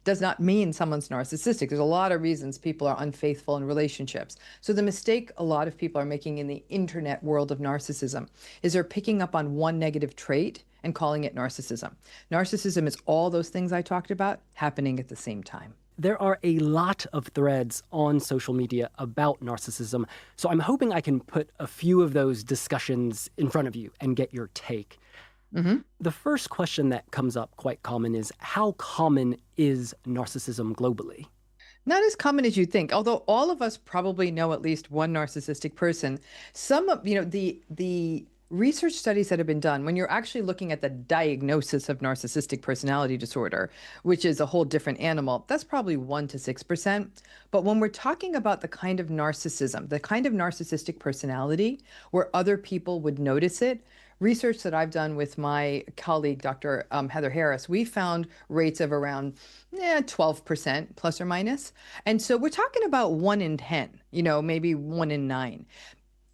does not mean someone's narcissistic. There's a lot of reasons people are unfaithful in relationships. So the mistake a lot of people are making in the internet world of narcissism is they're picking up on one negative trait and calling it narcissism. Narcissism is all those things I talked about happening at the same time. There are a lot of threads on social media about narcissism, so I'm hoping I can put a few of those discussions in front of you and get your take. Mm-hmm. The first question that comes up quite common is, how common is narcissism globally? Not as common as you think, although all of us probably know at least one narcissistic person. Some of, the research studies that have been done, when you're actually looking at the diagnosis of narcissistic personality disorder, which is a whole different animal, that's probably 1 to 6%. But when we're talking about the kind of narcissism, the kind of narcissistic personality where other people would notice it, research that I've done with my colleague, Dr. Heather Harris, we found rates of around 12% plus or minus. And so we're talking about 1 in 10, maybe 1 in 9.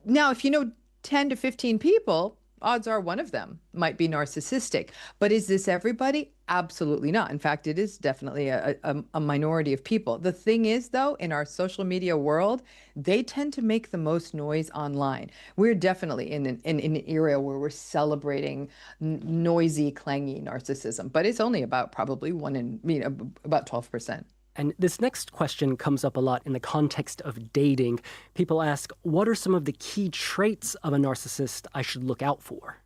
Now, if you know 10 to 15 people, odds are one of them might be narcissistic. But is this everybody? Absolutely not. In fact, it is definitely a minority of people. The thing is, though, in our social media world, they tend to make the most noise online. We're definitely in an area where we're celebrating noisy, clangy narcissism, but it's only about probably about 12%. And this next question comes up a lot in the context of dating. People ask, what are some of the key traits of a narcissist I should look out for?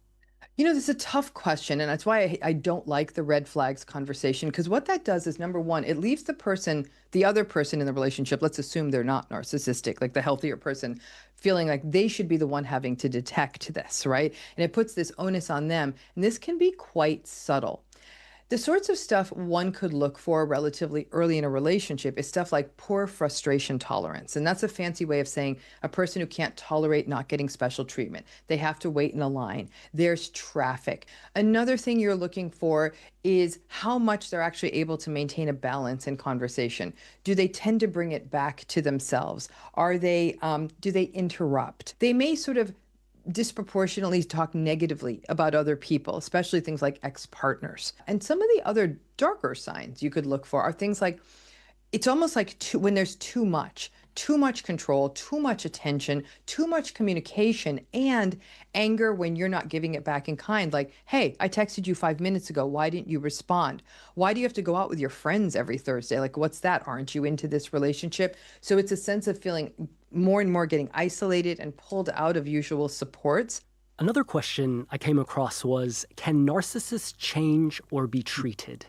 This is a tough question, and that's why I don't like the red flags conversation, because what that does is, number one, it leaves the other person in the relationship, let's assume they're not narcissistic, like the healthier person, feeling like they should be the one having to detect this, right? And it puts this onus on them, and this can be quite subtle. The sorts of stuff one could look for relatively early in a relationship is stuff like poor frustration tolerance. And that's a fancy way of saying a person who can't tolerate not getting special treatment. They have to wait in a line. There's traffic. Another thing you're looking for is how much they're actually able to maintain a balance in conversation. Do they tend to bring it back to themselves? Do they interrupt? They may sort of disproportionately talk negatively about other people, especially things like ex-partners. And some of the other darker signs you could look for are things like, it's almost like when there's too much control, too much attention, too much communication, and anger when you're not giving it back in kind. Like, hey, I texted you 5 minutes ago. Why didn't you respond? Why do you have to go out with your friends every Thursday? Like, what's that? Aren't you into this relationship? So it's a sense of feeling more and more getting isolated and pulled out of usual supports. Another question I came across was, can narcissists change or be treated?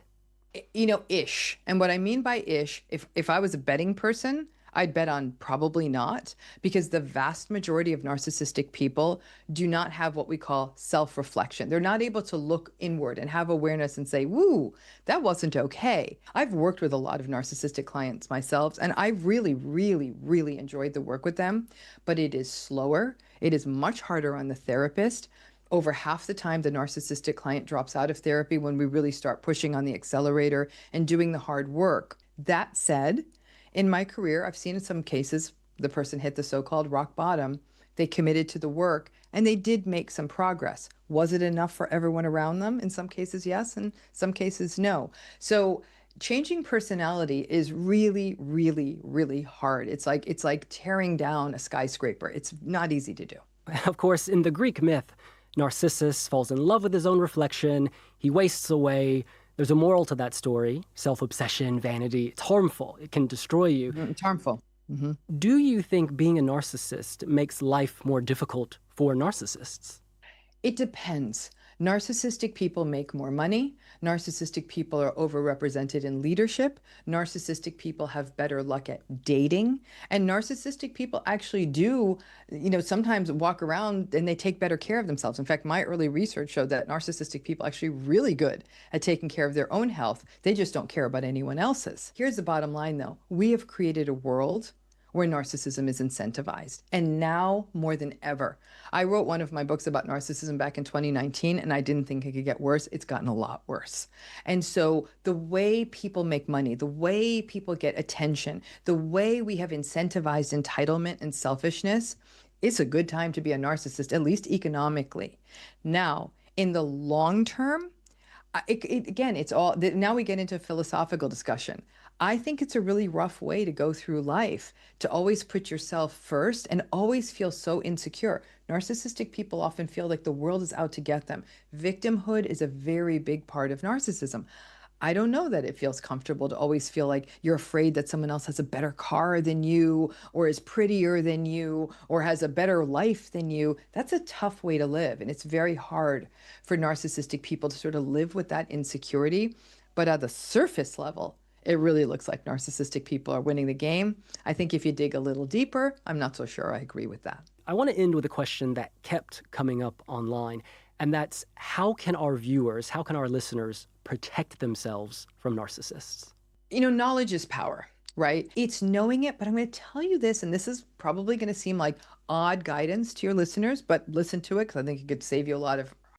Ish. And what I mean by ish, if I was a betting person, I'd bet on probably not, because the vast majority of narcissistic people do not have what we call self-reflection. They're not able to look inward and have awareness and say, woo, that wasn't okay. I've worked with a lot of narcissistic clients myself, and I really, really, really enjoyed the work with them, but it is slower. It is much harder on the therapist. Over half the time, the narcissistic client drops out of therapy when we really start pushing on the accelerator and doing the hard work. That said, in my career, I've seen in some cases the person hit the so-called rock bottom. They committed to the work and they did make some progress. Was it enough for everyone around them? In some cases, yes. In some cases, no. So changing personality is really, really, really hard. It's like tearing down a skyscraper. It's not easy to do. Of course, in the Greek myth, Narcissus falls in love with his own reflection. He wastes away. There's a moral to that story. Self-obsession, vanity, it's harmful. It can destroy you. It's harmful. Mm-hmm. Do you think being a narcissist makes life more difficult for narcissists? It depends. Narcissistic people make more money. Narcissistic people are overrepresented in leadership. Narcissistic people have better luck at dating. And narcissistic people actually do, sometimes walk around and they take better care of themselves. In fact, my early research showed that narcissistic people are actually really good at taking care of their own health. They just don't care about anyone else's. Here's the bottom line, though. We have created a world where narcissism is incentivized. And now more than ever. I wrote one of my books about narcissism back in 2019, and I didn't think it could get worse. It's gotten a lot worse. And so the way people make money, the way people get attention, the way we have incentivized entitlement and selfishness, it's a good time to be a narcissist, at least economically. Now, in the long term, Again, it's all now we get into philosophical discussion. I think it's a really rough way to go through life, to always put yourself first and always feel so insecure. Narcissistic people often feel like the world is out to get them. Victimhood is a very big part of narcissism. I don't know that it feels comfortable to always feel like you're afraid that someone else has a better car than you, or is prettier than you, or has a better life than you. That's a tough way to live. And it's very hard for narcissistic people to sort of live with that insecurity. But at the surface level, it really looks like narcissistic people are winning the game. I think if you dig a little deeper, I'm not so sure I agree with that. I want to end with a question that kept coming up online, and that's how can our viewers, how can our listeners protect themselves from narcissists? Knowledge is power, right? It's knowing it, but I'm going to tell you this, and this is probably going to seem like odd guidance to your listeners, but listen to it because I think it could save you a lot of